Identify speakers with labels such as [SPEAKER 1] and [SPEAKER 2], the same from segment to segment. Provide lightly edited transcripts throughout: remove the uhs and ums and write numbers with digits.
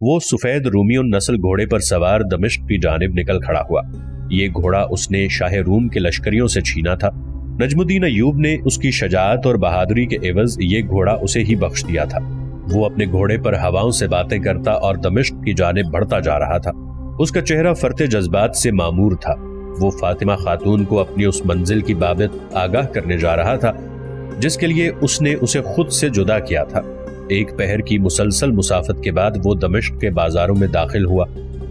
[SPEAKER 1] وہ سفید رومیون نسل گھوڑے پر سوار دمشق کی جانب نکل کھڑا ہوا۔ یہ گھوڑا اس نے شاہ روم کے لشکریوں سے چھینا تھا۔ نجم الدین ایوب نے اس کی شجاعت اور بہادری کے عوض یہ گھوڑا اسے ہی بخش دیا تھا۔ وہ اپنے گھوڑے پر ہواؤں سے باتیں کرتا اور دمشق کی جانب بڑھتا جا رہا تھا۔ اس کا چہرہ فرط جذبات سے معمور تھا۔ وہ فاطمہ خاتون کو اپنی اس منزل کی بابت آگاہ کرنے جا رہا تھا جس کے لیے اس نے اسے خود سے جدا کیا تھا۔ ایک پہر کی مسلسل مسافت کے بعد وہ دمشق کے بازاروں میں داخل ہوا۔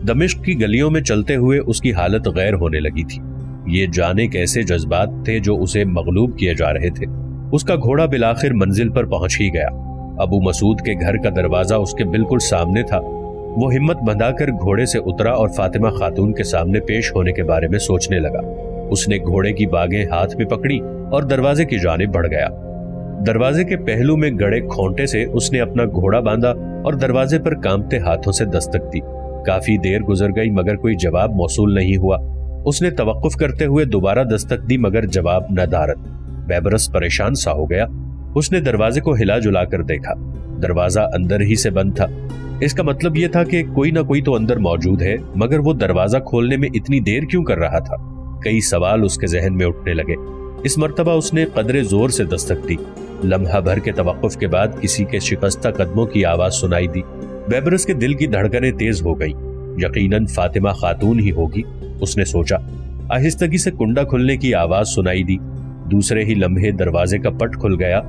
[SPEAKER 1] دمشق کی گلیوں میں چلتے ہوئے اس کی حالت غیر ہونے لگی تھی۔ یہ جانے کیسے جذبات تھے جو اسے مغلوب کیے جا رہے تھے۔ اس کا گھوڑا بالآخر منزل پر پہنچ ہی گیا۔ ابو مسعود کے گھر کا دروازہ اس کے بالکل سامنے تھا۔ وہ ہمت بندھا کر گھوڑے سے اترا اور فاطمہ خاتون کے سامنے پیش ہونے کے بارے میں سوچنے لگا۔ اس نے گھوڑے کی باگیں ہاتھ میں پکڑی اور دروازے کی جانب بڑھ گیا۔ دروازے کے پہلو میں گڑے کھونٹے سے اس نے اپنا گھوڑا باندھا اور دروازے پر کانپتے ہاتھوں سے دستک دی۔ کافی دیر گزر گئی مگر کوئی جواب موصول نہیں ہوا۔ اس نے توقف کرتے ہوئے دوبارہ دستک دی مگر جواب ندارد۔ بیبرس پریشان سا ہو گیا۔ اس نے دروازے کو ہلا جلا کر دیکھا۔ دروازہ اندر ہی سے بند تھا۔ اس کا مطلب یہ تھا کہ کوئی نہ کوئی تو اندر موجود ہے، مگر وہ دروازہ کھولنے میں اتنی دیر کیوں کر رہا تھا؟ کئی سوال اس کے ذہن میں اٹھنے لگے۔ اس مرتبہ اس نے قدرے زور سے دستک دی۔ لمحہ بھر کے توقف کے بعد کسی کے شکستہ قدموں کی آواز سنائی دی۔ بیبرس کے دل کی دھڑکنیں تیز ہو گئیں۔ یقیناً فاطمہ خاتون ہی ہوگی، اس نے سوچا۔ آہستگی سے کنڈا کھلنے کی آواز سنائی دی۔ دوسرے ہی لمحے دروازے کا پٹ کھل گیا۔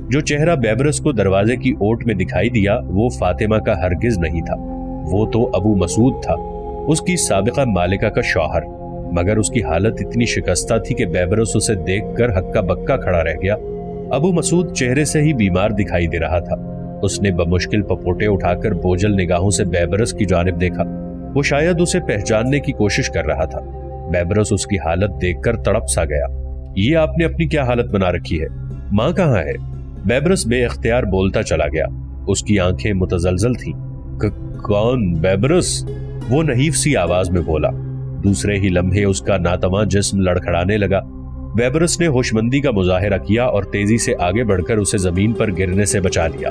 [SPEAKER 1] جو چہرہ بیبرس کو دروازے کی اوٹ میں دکھائی دیا وہ فاطمہ کا ہرگز نہیں تھا۔ وہ تو ابو مسعود تھا، اس کی سابقہ مالکہ کا شوہر، مگر اس کی حالت اتنی شکستہ تھی کہ بیبرس اسے دیکھ کر ہکا بکا کھڑا رہ گیا۔ ابو مسعود چہرے سے ہی بیمار دکھائی دے رہا تھا۔ اس نے بمشکل پپوٹے اٹھا کر بوجھل نگاہوں سے بیبرس کی جانب دیکھا۔ وہ شاید اسے پہچاننے کی کوشش کر رہا تھا۔ بیبرس اس کی حالت دیکھ کر تڑپ سا گیا۔ یہ آپ نے اپنی کیا حالت بنا رکھی ہے؟ ماں کہاں ہے؟ بیبرس بے اختیار بولتا چلا گیا۔ اس کی آنکھیں متزلزل تھیں۔ کون بیبرس؟ وہ نحیف سی آواز میں بولا۔ دوسرے ہی لمحے اس کا ناتواں جسم لڑکھڑانے لگا۔ بیبرس نے ہوشمندی کا مظاہرہ کیا اور تیزی سے آگے بڑھ کر اسے زمین پر گرنے سے بچا لیا۔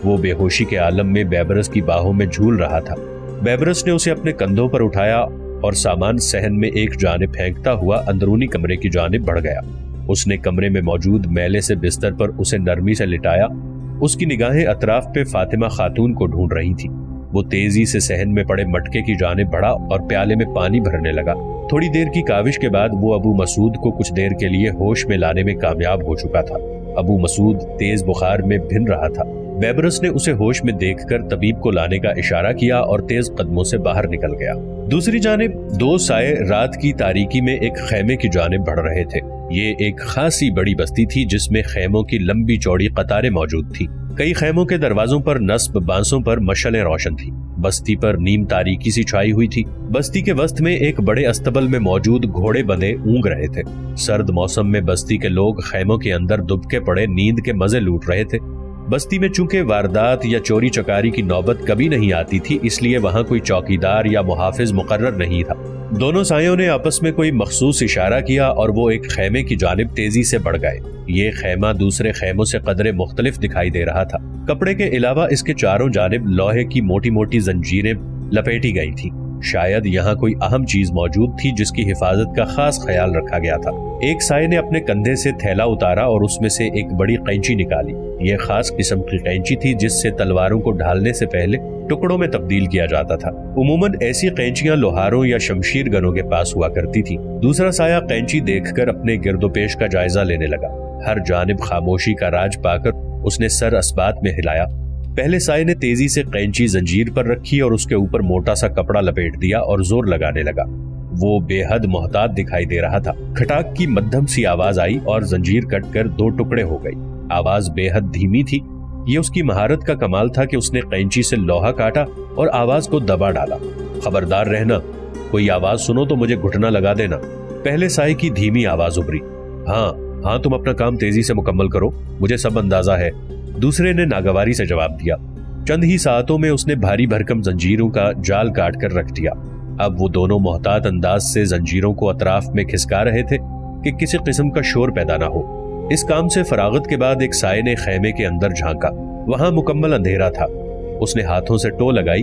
[SPEAKER 1] وہ بے ہوشی کے عالم میں بیبرس کی باہوں میں جھول رہا تھا۔ بیبرس نے اسے اپنے کندھوں پر اٹھایا اور سامان صحن میں ایک جانب پھینکتا ہوا اندرونی کمرے کی جانب بڑھ گیا۔ اس نے کمرے میں موجود میلے سے بستر پر اسے نرمی سے لٹایا۔ اس کی نگاہیں اطراف پہ فاطمہ خاتون کو ڈھونڈ رہی تھی۔ وہ تیزی سے صحن میں پڑے مٹکے کی جانب بڑھا اور پیالے میں پانی بھرنے لگا۔ تھوڑی دیر کی کاوش کے بعد وہ ابو مسعود کو کچھ دیر کے لیے ہوش میں لانے میں کامیاب ہو چکا تھا۔ ابو مسعود تیز بخار میں بھن رہا تھا۔ بیبرس نے اسے ہوش میں دیکھ کر طبیب کو لانے کا اشارہ کیا اور تیز قدموں سے باہر نکل گیا۔ دوسری جانب دو سائے رات کی تاریکی میں ایک خیمے کی جانب بڑھ رہے تھے۔ یہ ایک خاصی بڑی بستی تھی جس میں خیموں کی لمبی چوڑی قطاریں موجود تھی۔ کئی خیموں کے دروازوں پر نصب بانسوں پر مشعلیں روشن تھی۔ بستی پر نیم تاریکی سی چھائی ہوئی تھی۔ بستی کے وسط میں ایک بڑے استبل میں موجود گھوڑے بندے اونگ رہے تھے۔ سرد موسم میں بستی کے لوگ خیموں کے اندر دبکے پڑے نیند کے مزے لوٹ رہے تھے۔ بستی میں چونکہ واردات یا چوری چکاری کی نوبت کبھی نہیں آتی تھی، اس لیے وہاں کوئی چوکیدار یا محافظ مقرر نہیں تھا۔ دونوں سائیوں نے آپس میں کوئی مخصوص اشارہ کیا اور وہ ایک خیمے کی جانب تیزی سے بڑھ گئے۔ یہ خیمہ دوسرے خیموں سے قدرے مختلف دکھائی دے رہا تھا۔ کپڑے کے علاوہ اس کے چاروں جانب لوہے کی موٹی موٹی زنجیریں لپیٹی گئی تھیں۔ شاید یہاں کوئی اہم چیز موجود تھی جس کی حفاظت کا خاص خیال رکھا گیا تھا۔ ایک سائے نے اپنے کندھے سے تھیلا اتارا اور اس میں سے ایک بڑی قینچی نکالی۔ یہ خاص قسم کی قینچی تھی جس سے تلواروں کو ڈھالنے سے پہلے ٹکڑوں میں تبدیل کیا جاتا تھا۔ عموماً ایسی قینچیاں لوہاروں یا شمشیر گنوں کے پاس ہوا کرتی تھی۔ دوسرا سایہ قینچی دیکھ کر اپنے گرد و پیش کا جائزہ لینے لگا۔ ہر جانب خاموشی کا راج پا کر اس نے سر اسبات میں ہلایا۔ پہلے سائے نے تیزی سے قینچی زنجیر پر رکھی اور اس کے اوپر موٹا سا کپڑا لپیٹ دیا اور زور لگانے لگا۔ وہ بے حد محتاط دکھائی دے رہا تھا۔ کھٹاک کی مدھم سی آواز آئی اور زنجیر کٹ کر دو ٹکڑے ہو گئی۔ آواز بے حد دھیمی تھی۔ یہ اس کی مہارت کا کمال تھا کہ اس نے قینچی سے لوہا کاٹا اور آواز کو دبا ڈالا۔ خبردار رہنا، کوئی آواز سنو تو مجھے گھٹنا لگا دینا۔ پہلے سائے کی دھیمی آواز ابھری۔ ہاں تم اپنا کام تیزی سے مکمل کرو، مجھے سب اندازہ ہے۔ دوسرے نے ناگواری سے جواب دیا۔ چند ہی ساعتوں میں اس نے بھاری بھرکم زنجیروں کا جال کاٹ کر رکھ دیا۔ اب وہ دونوں محتاط انداز سے زنجیروں کو اطراف میں کھسکا رہے تھے کہ کسی قسم کا شور پیدا نہ ہو۔ اس کام سے فراغت کے بعد ایک سائے نے خیمے کے اندر جھانکا۔ وہاں مکمل اندھیرا تھا۔ اس نے ہاتھوں سے ٹو لگائی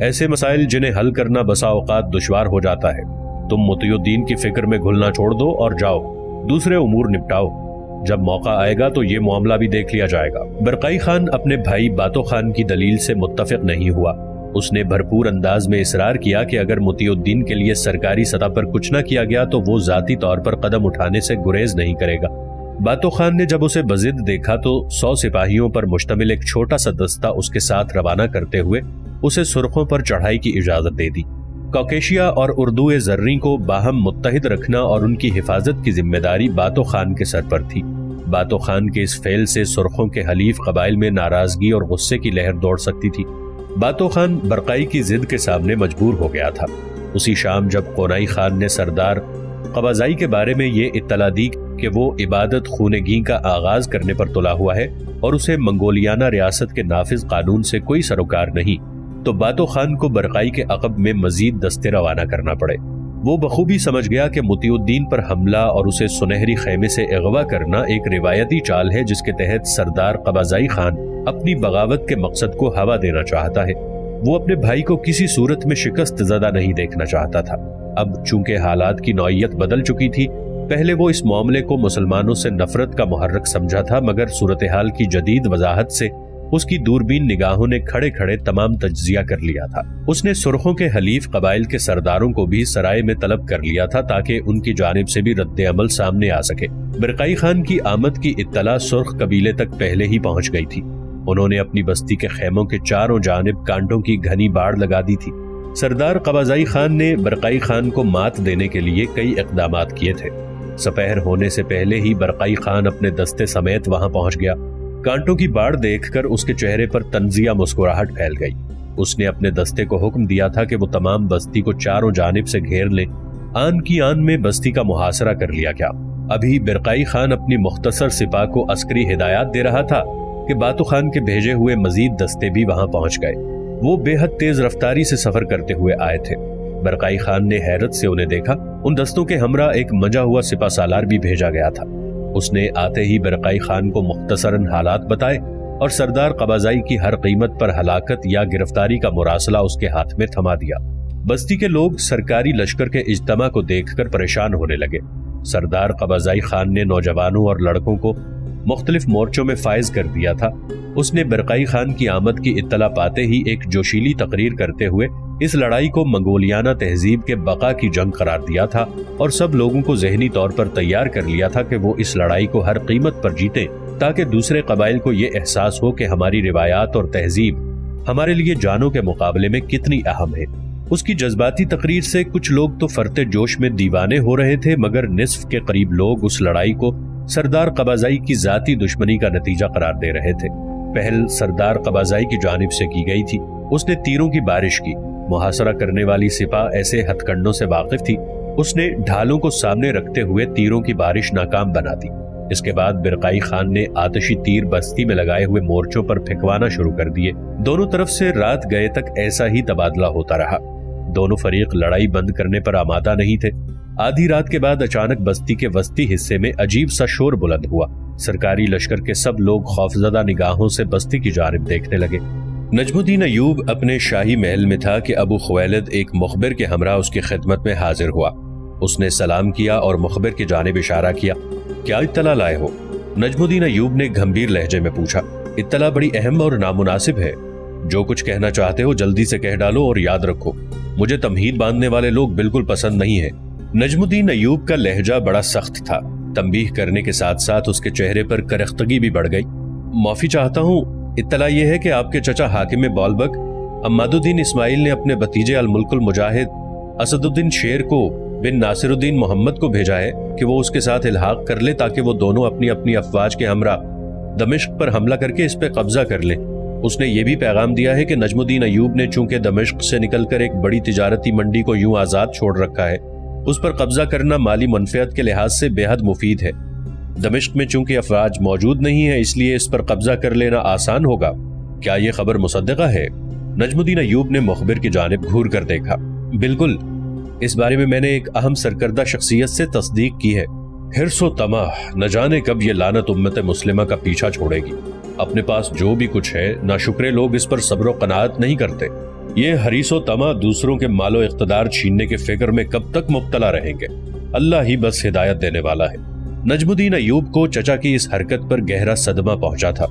[SPEAKER 1] ایسے مسائل جنہیں حل کرنا بسا اوقات دشوار ہو جاتا ہے۔ تم مطیع الدین کی فکر میں گھلنا چھوڑ دو اور جاؤ دوسرے امور نپٹاؤ، جب موقع آئے گا تو یہ معاملہ بھی دیکھ لیا جائے گا۔ برقائی خان اپنے بھائی باتو خان کی دلیل سے متفق نہیں ہوا۔ اس نے بھرپور انداز میں اصرار کیا کہ اگر مطیع الدین کے لیے سرکاری سطح پر کچھ نہ کیا گیا تو وہ ذاتی طور پر قدم اٹھانے سے گریز نہیں کرے گا۔ باتو خان نے جب اسے بضد دیکھا تو 100 سپاہیوں پر مشتمل ایک چھوٹا سا دستہ اس کے ساتھ روانہ کرتے ہوئے اسے سرخوں پر چڑھائی کی اجازت دے دی۔ کوکیشیا اور اردو زرعی کو باہم متحد رکھنا اور ان کی حفاظت کی ذمہ داری باتو خان کے سر پر تھی۔ باتو خان کے اس فعل سے سرخوں کے حلیف قبائل میں ناراضگی اور غصے کی لہر دوڑ سکتی تھی۔ باتو خان برقائی کی ضد کے سامنے مجبور ہو گیا تھا۔ اسی شام جب قونائی خان نے سردار قبازائی کے بارے میں یہ اطلاع دی کہ وہ عبادت خونگی کا آغاز کرنے پر تلا ہوا ہے اور اسے منگولیانہ ریاست کے نافذ قانون سے کوئی سروکار نہیں، تو باتو خان کو برقائی کے عقب میں مزید دستے روانہ کرنا پڑے۔ وہ بخوبی سمجھ گیا کہ مطیع الدین پر حملہ اور اسے سنہری خیمے سے اغوا کرنا ایک روایتی چال ہے جس کے تحت سردار قبازائی خان اپنی بغاوت کے مقصد کو ہوا دینا چاہتا ہے۔ وہ اپنے بھائی کو کسی صورت میں شکست زدہ نہیں دیکھنا چاہتا تھا۔ اب چونکہ حالات کی نوعیت بدل چکی تھی، پہلے وہ اس معاملے کو مسلمانوں سے نفرت کا محرک سمجھا تھا، مگر صورتحال کی جدید وضاحت سے اس کی دوربین نگاہوں نے کھڑے کھڑے تمام تجزیہ کر لیا تھا۔ اس نے سرخوں کے حلیف قبائل کے سرداروں کو بھی سرائے میں طلب کر لیا تھا تاکہ ان کی جانب سے بھی رد عمل سامنے آ سکے۔ برقائی خان کی آمد کی اطلاع سرخ قبیلے تک پہلے ہی پہنچ گئی تھی۔ انہوں نے اپنی بستی کے خیموں کے چاروں جانب کانٹوں کی گھنی باڑ لگا دی تھی۔ سردار قبازائی خان نے برقائی خان کو مات دینے کے لیے کئی اقدامات کیے تھے۔ سپہر ہونے سے پہلے ہی برقائی خان اپنے دستے سمیت وہاں پہنچ گیا۔ کانٹوں کی باڑ دیکھ کر اس کے چہرے پر طنزیہ مسکراہٹ پھیل گئی۔ اس نے اپنے دستے کو حکم دیا تھا کہ وہ تمام بستی کو چاروں جانب سے گھیر لیں۔ آن کی آن میں بستی کا محاصرہ کر لیا گیا۔ ابھی برقائی خان اپنی مختصر سپاہ کو عسکری ہدایات دے رہا تھا کہ باتو خان کے بھیجے ہوئے مزید دستے بھی وہاں پہنچ گئے۔ وہ بے حد تیز رفتاری سے سفر کرتے ہوئے آئے تھے۔ برقائی خان نے حیرت سے انہیں دیکھا۔ ان دستوں کے ہمراہ ایک منجا ہوا سپہ سالار بھی بھیجا گیا تھا۔ اس نے آتے ہی برقائی خان کو مختصراً حالات بتائے اور سردار قبازائی کی ہر قیمت پر ہلاکت یا گرفتاری کا مراسلہ اس کے ہاتھ میں تھما دیا۔ بستی کے لوگ سرکاری لشکر کے اجتماع کو دیکھ کر پریشان ہونے لگے۔ سردار قبازائی خان نے نوجوانوں اور لڑکوں کو مختلف مورچوں میں فائز کر دیا تھا۔ اس نے برقائی خان کی آمد کی اطلاع پاتے ہی ایک جوشیلی تقریر کرتے ہوئے اس لڑائی کو منگولیانہ تہذیب کے بقا کی جنگ قرار دیا تھا اور سب لوگوں کو ذہنی طور پر تیار کر لیا تھا کہ وہ اس لڑائی کو ہر قیمت پر جیتیں تاکہ دوسرے قبائل کو یہ احساس ہو کہ ہماری روایات اور تہذیب ہمارے لیے جانوں کے مقابلے میں کتنی اہم ہے۔ اس کی جذباتی تقریر سے کچھ لوگ تو فرتے جوش میں دیوانے ہو رہے تھے، مگر نصف کے قریب لوگ اس لڑائی کو سردار قبازائی کی ذاتی دشمنی کا نتیجہ قرار دے رہے تھے۔ پہل سردار قبازائی کی جانب سے کی گئی تھی۔ اس نے تیروں کی بارش کی۔ محاصرہ کرنے والی سپاہ ایسے ہتھ کنڈوں سے واقف تھی۔ اس نے ڈھالوں کو سامنے رکھتے ہوئے تیروں کی بارش ناکام بنا دی۔ اس کے بعد برقائی خان نے آتشی تیر بستی میں لگائے ہوئے مورچوں پر پھینکوانا شروع کر دیے۔ دونوں طرف سے رات گئے تک ایسا ہی تبادلہ ہوتا رہا۔ دونوں فریق لڑائی بند کرنے پر آمادہ نہیں تھے۔ آدھی رات کے بعد اچانک بستی کے وسطی حصے میں عجیب سا شور بلند ہوا۔ سرکاری لشکر کے سب لوگ خوفزدہ نگاہوں سے بستی کی جانب دیکھنے لگے۔ نجم الدین ایوب اپنے شاہی محل میں تھا کہ ابو خویلد ایک مخبر کے ہمراہ اس کی خدمت میں حاضر ہوا۔ اس نے سلام کیا اور مخبر کی جانب اشارہ کیا۔ کیا اطلاع لائے ہو؟ نجم الدین ایوب نے گھمبیر لہجے میں پوچھا۔ اطلاع بڑی اہم اور نامناسب ہے۔ جو کچھ کہنا چاہتے ہو جلدی سے کہہ ڈالو اور یاد رکھو، مجھے تمہید باندھنے والے لوگ بالکل پسند نہیں ہیں۔ نجم الدین ایوب کا لہجہ بڑا سخت تھا۔ تنبیہ کرنے کے ساتھ ساتھ اس کے چہرے پر کرختگی بھی بڑھ گئی۔ معافی چاہتا ہوں، اطلاع یہ ہے کہ آپ کے چچا حاکم بولبک عماد الدین اسماعیل نے اپنے بھتیجے الملک المجاہد اسد الدین شیر کو بن ناصر الدین محمد کو بھیجا ہے کہ وہ اس کے ساتھ الحاق کر لے تاکہ وہ دونوں اپنی اپنی افواج کے ہمراہ دمشق پر حملہ کر کے اس پہ قبضہ کر لیں۔ اس نے یہ بھی پیغام دیا ہے کہ نجم الدین ایوب نے چونکہ دمشق سے نکل کر ایک بڑی تجارتی منڈی کو یوں آزاد چھوڑ رکھا ہے، اس پر قبضہ کرنا مالی منفعت کے لحاظ سے بے حد مفید ہے۔ دمشق میں چونکہ افواج موجود نہیں ہے، اس لیے اس پر قبضہ کر لینا آسان ہوگا۔ کیا یہ خبر مصدقہ ہے؟ نجم الدین ایوب نے مخبر کی جانب گھور کر دیکھا۔ بالکل، اس بارے میں میں نے ایک اہم سرکردہ شخصیت سے تصدیق کی ہے۔ حرص و طمع، نہ جانے کب یہ لعنت امت مسلمہ کا پیچھا چھوڑے گی۔ اپنے پاس جو بھی کچھ ہے، ناشکرے لوگ اس پر صبر و قناعت نہیں کرتے۔ یہ حریص و طمع دوسروں کے مال و اقتدار چھیننے کے فکر میں کب تک مبتلا رہیں گے؟ اللہ ہی بس ہدایت دینے والا ہے۔ نجم الدین ایوب کو چچا کی اس حرکت پر گہرا صدمہ پہنچا تھا۔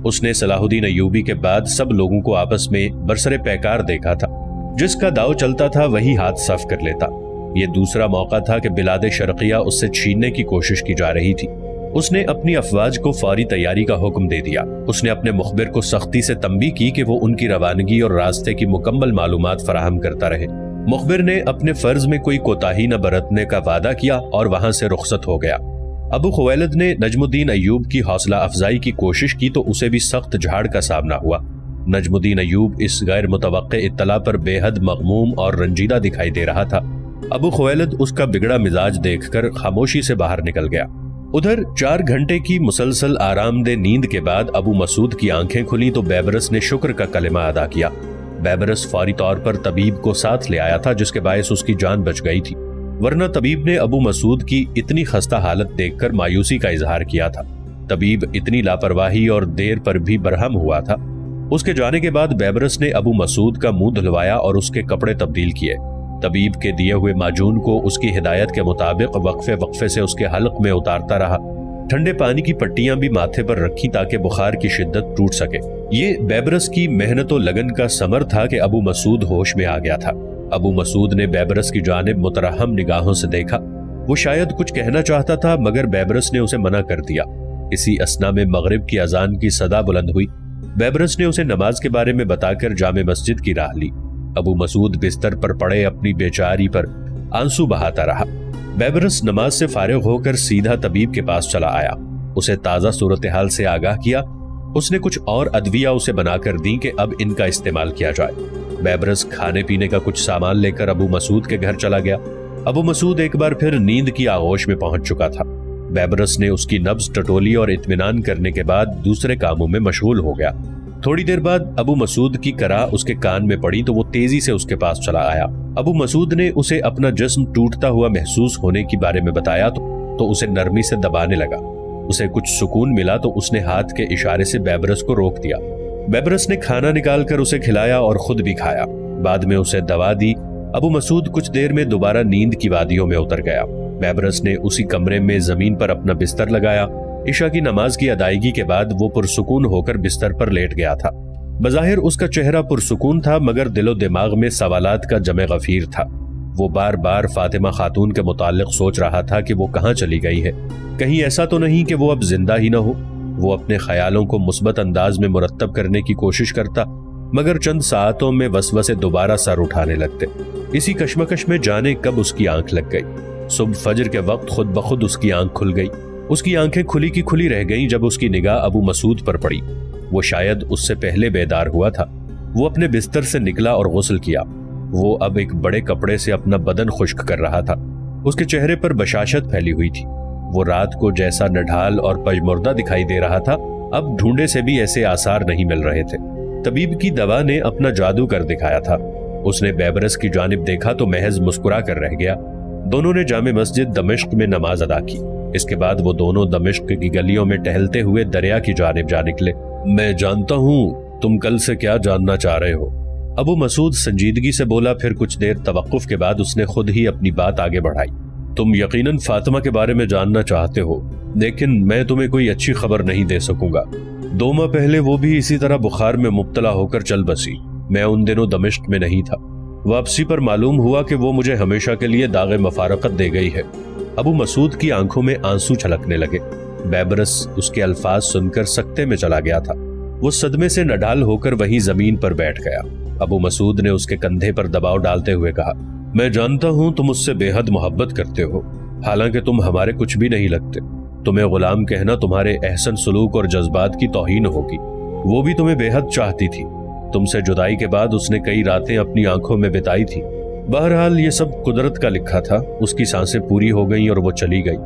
[SPEAKER 1] اس نے صلاح الدین ایوبی کے بعد سب لوگوں کو آپس میں برسر پیکار دیکھا تھا۔ جس کا داؤ چلتا تھا وہی ہاتھ صاف کر لیتا۔ یہ دوسرا موقع تھا کہ بلاد شرقیہ اس سے چھیننے کی کوشش کی جا رہی تھی۔ اس نے اپنی افواج کو فوری تیاری کا حکم دے دیا۔ اس نے اپنے مخبر کو سختی سے تنبیہ کی کہ وہ ان کی روانگی اور راستے کی مکمل معلومات فراہم کرتا رہے۔ مخبر نے اپنے فرض میں کوئی کوتاہی نہ برتنے کا وعدہ کیا اور وہاں سے رخصت ہو گیا۔ ابو خویلد نے نجم الدین ایوب کی حوصلہ افزائی کی کوشش کی تو اسے بھی سخت جھاڑ کا سامنا ہوا۔ نجم الدین ایوب اس غیر متوقع اطلاع پر بے حد مغموم اور رنجیدہ دکھائی دے رہا تھا۔ ابو خویلد اس کا بگڑا مزاج دیکھ کر خاموشی سے باہر نکل گیا۔ ادھر 4 گھنٹے کی مسلسل آرام دہ نیند کے بعد ابو مسعود کی آنکھیں کھلی تو بیبرس نے شکر کا کلمہ ادا کیا۔ بیبرس فوری طور پر طبیب کو ساتھ لے آیا تھا جس کے باعث اس کی جان بچ گئی تھی، ورنہ طبیب نے ابو مسعود کی اتنی خستہ حالت دیکھ کر مایوسی کا اظہار کیا تھا۔ طبیب اتنی لاپرواہی اور دیر پر بھی برہم ہوا تھا۔ اس کے جانے کے بعد بیبرس نے ابو مسعود کا منہ دھلوایا اور اس کے کپڑے تبدیل کیے۔ طبیب کے دیے ہوئے معجون کو اس کی ہدایت کے مطابق وقفے وقفے سے اس کے حلق میں اتارتا رہا۔ ٹھنڈے پانی کی پٹیاں بھی ماتھے پر رکھی تاکہ بخار کی شدت ٹوٹ سکے۔ یہ بیبرس کی محنت و لگن کا ثمر تھا کہ ابو مسعود ہوش میں آ گیا تھا۔ ابو مسعود نے بیبرس کی جانب مترحم نگاہوں سے دیکھا۔ وہ شاید کچھ کہنا چاہتا تھا مگر بیبرس نے اسے منع کر دیا۔ اسی اثنا میں مغرب کی اذان کی صدا بلند ہوئی۔ بیبرس نے اسے نماز کے بارے میں بتا کر جامع مسجد کی راہ لی۔ ابو مسعود بستر پر پڑے اپنی بیچاری پر آنسو بہاتا رہا۔ بیبرس نماز سے فارغ ہو کر سیدھا طبیب کے پاس چلا آیا۔ اسے تازہ صورتحال سے آگاہ کیا۔ اس نے کچھ اور ادویہ اسے بنا کر دیں کہ اب ان کا استعمال کیا جائے۔ بیبرس کھانے پینے کا کچھ سامان لے کر ابو مسعود کے گھر چلا گیا۔ ابو مسعود ایک بار پھر نیند کی آغوش میں پہنچ چکا تھا۔ بیبرس نے اس کی نبض ٹٹولی اور اطمینان کرنے کے بعد دوسرے کاموں میں مشغول ہو گیا۔ تھوڑی دیر بعد ابو مسعود کی کرا اس کے کان میں پڑی تو وہ تیزی سے اس کے پاس چلا آیا۔ ابو مسعود نے اسے اپنا جسم ٹوٹتا ہوا محسوس ہونے کے بارے میں بتایا تو اسے نرمی سے دبانے لگا۔ اسے کچھ سکون ملا تو اس نے ہاتھ کے اشارے سے بیبرس کو روک دیا۔ بیبرس نے کھانا نکال کر اسے کھلایا اور خود بھی کھایا۔ بعد میں اسے دوا دی۔ ابو مسعود کچھ دیر میں دوبارہ نیند کی وادیوں میں اتر گیا۔ بیبرس نے اسی کمرے میں زمین پر اپنا بستر لگایا۔ عشاء کی نماز کی ادائیگی کے بعد وہ پرسکون ہو کر بستر پر لیٹ گیا تھا۔ بظاہر اس کا چہرہ پرسکون تھا مگر دل و دماغ میں سوالات کا جمع غفیر تھا۔ وہ بار بار فاطمہ خاتون کے متعلق سوچ رہا تھا کہ وہ کہاں چلی گئی ہے۔ کہیں ایسا تو نہیں کہ وہ اب زندہ ہی نہ ہو۔ وہ اپنے خیالوں کو مثبت انداز میں مرتب کرنے کی کوشش کرتا مگر چند ساعتوں میں وسوسے دوبارہ سر اٹھانے لگتے۔ اسی کشمکش میں جانے کب اس کی آنکھ لگ گئی۔ صبح فجر کے وقت خود بخود اس کی آنکھ کھل گئی۔ اس کی آنکھیں کھلی کی کھلی رہ گئیں جب اس کی نگاہ ابو مسعود پر پڑی۔ وہ شاید اس سے پہلے بیدار ہوا تھا۔ وہ اپنے بستر سے نکلا اور غسل کیا۔ وہ اب ایک بڑے کپڑے سے اپنا بدن خشک کر رہا تھا۔ اس کے چہرے پر بشاشت پھیلی ہوئی تھی۔ وہ رات کو جیسا نڈھال اور پژمردہ دکھائی دے رہا تھا اب ڈھونڈے سے بھی ایسے آثار نہیں مل رہے تھے۔ طبیب کی دوا نے اپنا جادو کر دکھایا تھا۔ اس نے بیبرس کی جانب دیکھا تو محض مسکرا کر رہ گیا۔ دونوں نے جامع مسجد دمشق میں نماز ادا کی۔ اس کے بعد وہ دونوں دمشق کی گلیوں میں ٹہلتے ہوئے دریا کی جانب جا نکلے۔ میں جانتا ہوں تم کل سے کیا جاننا چاہ رہے ہو، ابو مسعود سنجیدگی سے بولا۔ پھر کچھ دیر توقف کے بعد اس نے خود ہی اپنی بات آگے بڑھائی۔ تم یقیناً فاطمہ کے بارے میں جاننا چاہتے ہو، لیکن میں تمہیں کوئی اچھی خبر نہیں دے سکوں گا۔ 2 ماہ پہلے وہ بھی اسی طرح بخار میں مبتلا ہو کر چل بسی۔ میں ان دنوں دمشق میں نہیں تھا۔ واپسی پر معلوم ہوا کہ وہ مجھے ہمیشہ کے لیے داغ مفارقت دے گئی ہے۔ ابو مسعود کی آنکھوں میں آنسو چھلکنے لگے۔ بیبرس اس کے الفاظ سن کر سکتے میں چلا گیا تھا۔ وہ صدمے سے نڈال ہو کر وہیں زمین پر بیٹھ گیا۔ ابو مسعود نے اس کے کندھے پر دباؤ ڈالتے ہوئے کہا، میں جانتا ہوں تم اس سے بے حد محبت کرتے ہو، حالانکہ تم ہمارے کچھ بھی نہیں لگتے۔ تمہیں غلام کہنا تمہارے احسن سلوک اور جذبات کی توہین ہوگی۔ وہ بھی تمہیں بے حد چاہتی تھی۔ تم سے جدائی کے بعد اس نے کئی راتیں اپنی آنکھوں میں بتائی تھی۔ بہرحال یہ سب قدرت کا لکھا تھا۔ اس کی سانسیں پوری ہو گئیں اور وہ چلی گئی۔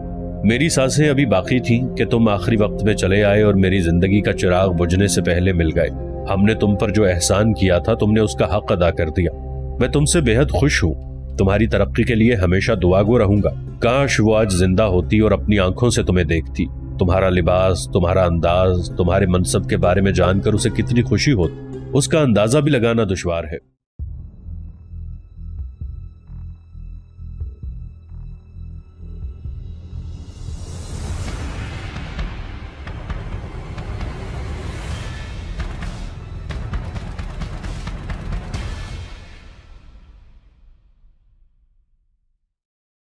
[SPEAKER 1] میری سانسیں ابھی باقی تھیں کہ تم آخری وقت میں چلے آئے اور میری زندگی کا چراغ بجھنے سے پہلے مل گئے۔ ہم نے تم پر جو احسان کیا تھا تم نے اس کا حق ادا کر دیا۔ میں تم سے بے حد خوش ہوں۔ تمہاری ترقی کے لیے ہمیشہ دعا گو رہوں گا۔ کاش وہ آج زندہ ہوتی اور اپنی آنکھوں سے تمہیں دیکھتی۔ تمہارا لباس، تمہارا انداز، تمہارے منصب کے بارے میں جان کر اسے کتنی خوشی ہوتی، اس کا اندازہ بھی لگانا دشوار ہے۔